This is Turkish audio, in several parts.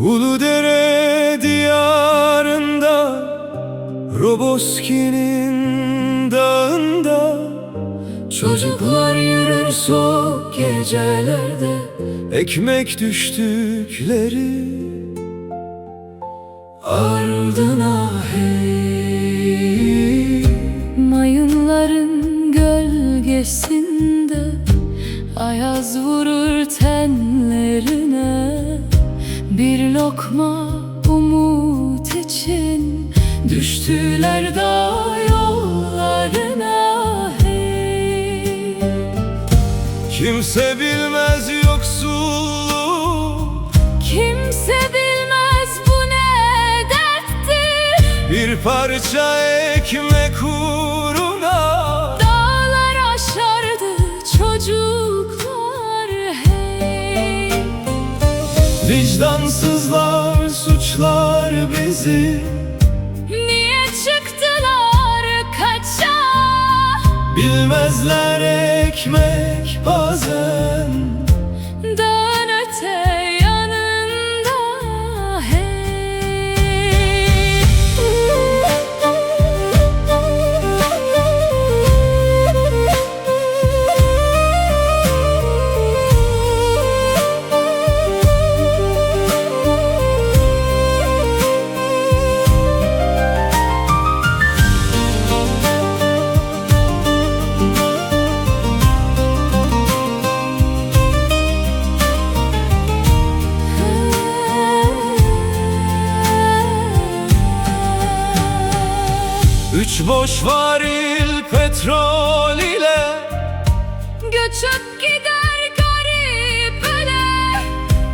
Uludere diyarında, Roboski'nin dağında, çocuklar yürür soğuk gecelerde, ekmek düştükleri ardına hey. Mayınların gölgesinde ayaz vurur tenlerine, bir lokma umut için düştüler dağ yollarına hey. Kimse bilmez yoksulluğu, Kimse bilmez bu ne derttir, bir parça ekmek uğruna dağlar aşardı çocuklar hey. Vicdansızlar suçlar bizi, Niye çıktılar kaça? bilmezler ekmek bazen Dağın öte yanında hey. Üç boş varil petrol ile Göçüp gider garip öle,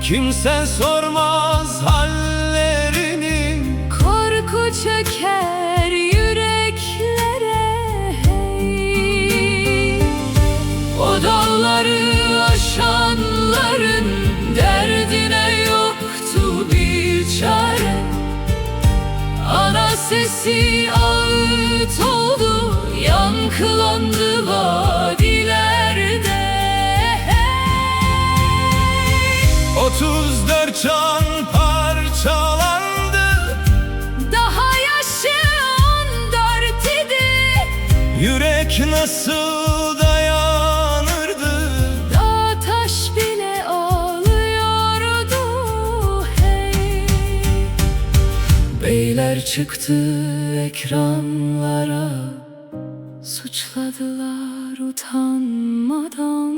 kimse sormaz hallerini. korku çöker yüreklere hey. O dağları aşanların derdine yoktu bir çare, ana sesi ağıt oldu, yankılandı vadilerde hey. 34 can parçalandı, Daha yaşı 14 idi, yürek nasıl dayanırdı? dağ taş bile ağlıyordu hey. Beyler çıktı ekranlara, suçladılar utanmadan.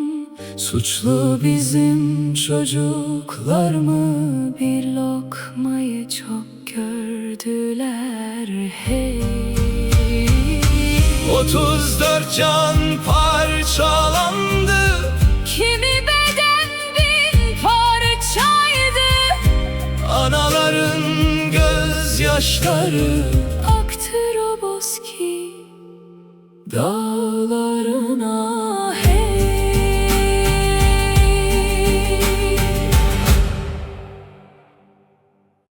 Suçlu bizim çocuklar mı, bir lokmayı çok gördüler hey. 34 can parçalandı, Kimi beden 1000 parçaydı, anaların gözyaşları aktı Roboski dağlarına.